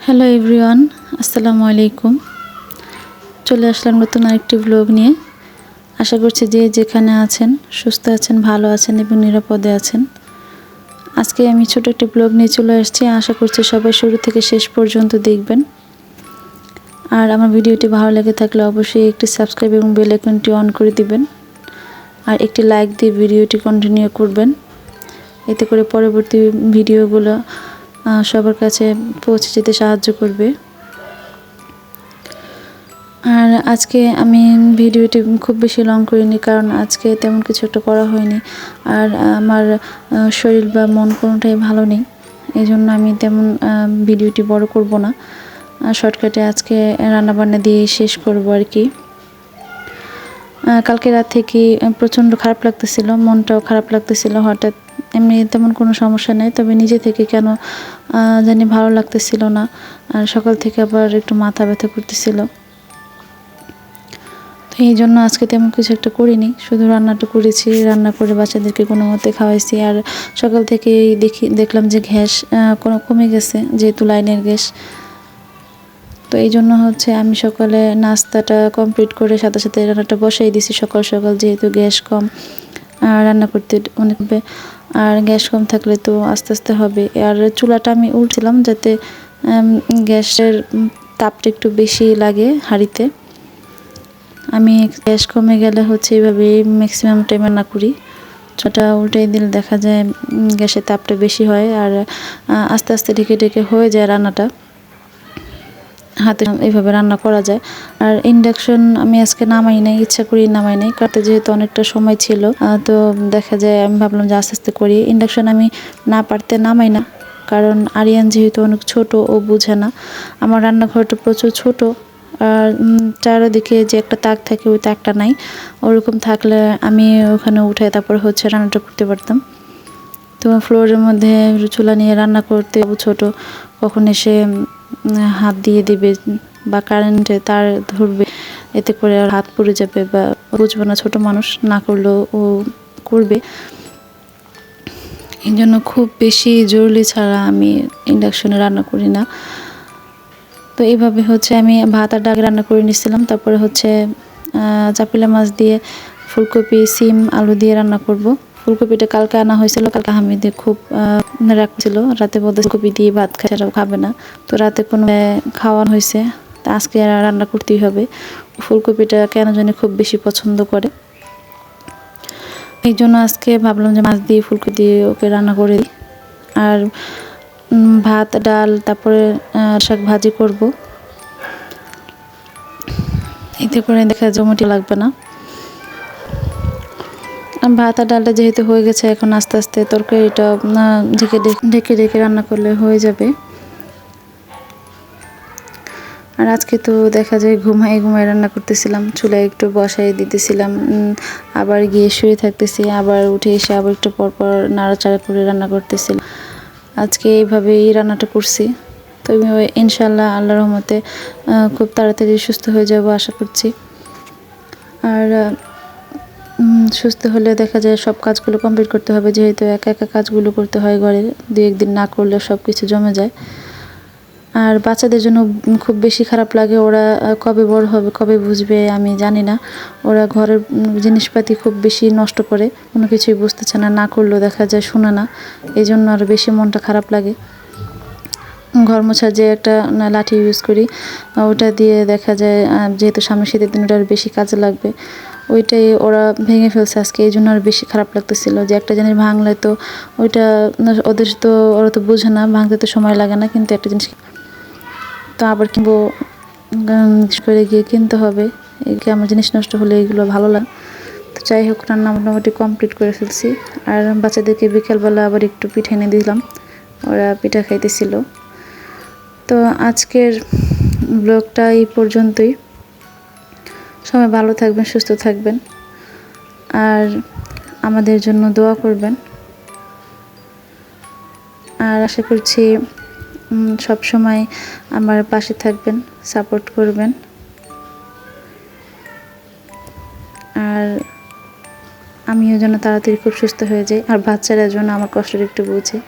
Hello everyone, আসসালামু আলাইকুম। চলে আসলাম নতুন আরেকটি ব্লগ নিয়ে। আশা করছি যে যেখানে আছেন সুস্থ আছেন, ভালো আছেন এবং নিরাপদে আছেন। আজকে আমি ছোট একটি ব্লগ নিয়ে চলে আসছি। আশা করছি সবাই শুরু থেকে শেষ পর্যন্ত দেখবেন। আর আমার ভিডিওটি ভালো লেগে থাকলে অবশ্যই একটি সাবস্ক্রাইব এবং বেল আইকনটি অন করে দিবেন। আর একটি লাইক দিয়ে ভিডিওটি কন্টিনিউ করবেন। এতে করে পরবর্তী ভিডিওগুলো সবার কাছে পৌঁছে যেতে সাহায্য করবে। আর আজকে আমি ভিডিওটি খুব বেশি লং করিনি, কারণ আজকে তেমন কিছু একটা করা হয়নি। আর আমার শরীর বা মন কোনোটাই ভালো নেই, এই জন্য আমি তেমন ভিডিওটি বড় করব না। শর্টকাটে আজকে রান্নাবান্না দিয়ে শেষ করব আর কি। কালকে রাত থেকে প্রচণ্ড খারাপ লাগতেছিল, মনটাও খারাপ লাগতেছিল। হঠাৎ এমনি তেমন কোনো সমস্যা নেই, তবে নিজে থেকে কেন জানি ভালো লাগতেছিল না। আর সকাল থেকে আবার একটু মাথা ব্যথা করতেছিল। তো এই জন্য আজকে তেমন কিছু একটা করিনি, শুধু রান্নাটা করেছি। রান্না করে বাচ্চাদেরকে কোনো মতে খাওয়াইছি। আর সকাল থেকেই দেখলাম যে গ্যাস কমে গেছে, যেহেতু লাইনের গ্যাস। তো এই জন্য আমি সকালে নাস্তাটা কমপ্লিট করে সাথে সাথে রান্নাটা বসাই দিছি সকাল সকাল, যেহেতু গ্যাস কম। রান্না করতে অনেক হবে, আর গ্যাস কম থাকলে তো আস্তে আস্তে হবে। আর চুলাটা আমি উঠছিলাম যাতে গ্যাসের তাপটা একটু বেশি লাগে হাঁড়িতে। আমি গ্যাস কমে গেলে এইভাবে ম্যাক্সিমাম টাইম রান্না করি। চুলাটা উল্টে দিলে দেখা যায় গ্যাসের তাপটা বেশি হয়, আর আস্তে আস্তে ঢেকে ঢেকে হয়ে যায় রান্নাটা। হাতে এইভাবে রান্না করা যায়। আর ইন্ডাকশন আমি আজকে নামাই নাই, ইচ্ছা করি নামাই নাই, কারণ যেহেতু অনেকটা সময় ছিল। তো দেখা যায় আমি ভাবলাম যে আস্তে আস্তে করি। ইন্ডাকশন আমি না পারতে নামাই না, কারণ আরিয়ান যেহেতু অনেক ছোট, ও বুঝে না। আমার রান্নাঘরটা প্রচুর ছোট, আর চারিদিকে যে একটা তাক থাকে ওই তাকটা নাই। ওরকম থাকলে আমি ওখানে উঠে তারপর রান্নাটা করতে পারতাম। তো ফ্লোরের মধ্যে চুলা নিয়ে রান্না করতে ছোট, কখন এসে হাত দিয়ে দিবে বা কারেন্টে তার ধরবে, এতে করে আর হাত পুড়ে যাবে। বা বুঝবো না, ছোট মানুষ, না করলেও ও করবে। এই জন্য খুব বেশি জরুরি ছাড়া আমি ইন্ডাকশনে রান্না করি না। তো এইভাবে আমি ভাত আর ডাল রান্না করে নিয়েছিলাম। তারপরে চাপিলা মাছ দিয়ে ফুলকপি, সিম, আলু দিয়ে রান্না করব। ফুলকপিটা কালকে আনা হয়েছিল, কালকে হামিদে খুব রাখছিল, রাতে বলতে ফুলকপি দিয়ে ভাত খায়, সেটাও খাবে না। তো রাতে কোনো খাওয়ানো হয়েছে, তা আজকে রান্না করতেই হবে। ফুলকপিটা কেন জানি খুব বেশি পছন্দ করে, এই জন্য আজকে ভাবলাম যে মাছ দিয়ে ফুলকপি দিয়ে ওকে রান্না করে দিই। আর ভাত, ডাল, তারপরে শাক ভাজি করব। এতে করে দেখা জমটি লাগবে না। ভাত আর ডালটা যেহেতু হয়ে গেছে, এখন আস্তে আস্তে তরকারিটা ঢেকে ঢেকে রান্না করলে হয়ে যাবে। আর আজকে তো দেখা যায় ঘুমায় রান্না করতেছিলাম, চুলায় একটু বসাই দিতেছিলাম, আবার গিয়ে শুয়ে থাকতেছি, আবার উঠে এসে আবার একটু পরপর নাড়াচাড়া করে রান্না করতেছিলাম। আজকে এইভাবেই রান্নাটা করছি। তো ইনশাল্লাহ আল্লাহর রহমতে খুব তাড়াতাড়ি সুস্থ হয়ে যাব আশা করছি। আর সুস্থ হলে দেখা যায় সব কাজগুলো কমপ্লিট করতে হবে, যেহেতু একা একা কাজগুলো করতে হয় ঘরে, দু একদিন না করলে সব কিছু জমে যায়। আর বাচ্চাদের জন্য খুব বেশি খারাপ লাগে, ওরা কবে বড় হবে, কবে বুঝবে আমি জানি না। ওরা ঘরের জিনিসপাতি খুব বেশি নষ্ট করে, কোনো কিছুই বুঝতেছে না, না করলেও দেখা যায় শোনে না। এই জন্য আরও বেশি মনটা খারাপ লাগে। ঘর মোছার যে একটা লাঠি ইউজ করি, ওটা দিয়ে দেখা যায়, যেহেতু সামনে শীতের দিন, ওটা আর বেশি কাজে লাগবে, ওইটাই ওরা ভেঙে ফেলছে আজকে। এই জন্য আর বেশি খারাপ লাগতেছিল যে একটা জিনিস ভাঙলে তো ওইটা ওদের তো, ওরা তো বোঝে না, ভাঙতে তো সময় লাগে না, কিন্তু একটা জিনিস তো আবার কিনবো করে গিয়ে কিনতে হবে। আমার জিনিস নষ্ট হলে এগুলো ভালো লাগে। তো যাই হোক, রান্না মোটামুটি কমপ্লিট করে ফেলছি। আর বাচ্চাদেরকে বিকেলবেলা আবার একটু পিঠা এনে দিলাম, ওরা পিঠা খাইতেছিল। তো আজকের ব্লগটা এই পর্যন্তই। সবাই ভালো থাকবেন, সুস্থ থাকবেন, আর আমাদের জন্য দোয়া করবেন। আর আশা করছি সব সময় আমার পাশে থাকবেন, সাপোর্ট করবেন। আর আমিও যেন তাড়াতাড়ি খুব সুস্থ হয়ে যাই, আর বাচ্চারা যেন আমার কষ্টটা একটু বুঝে।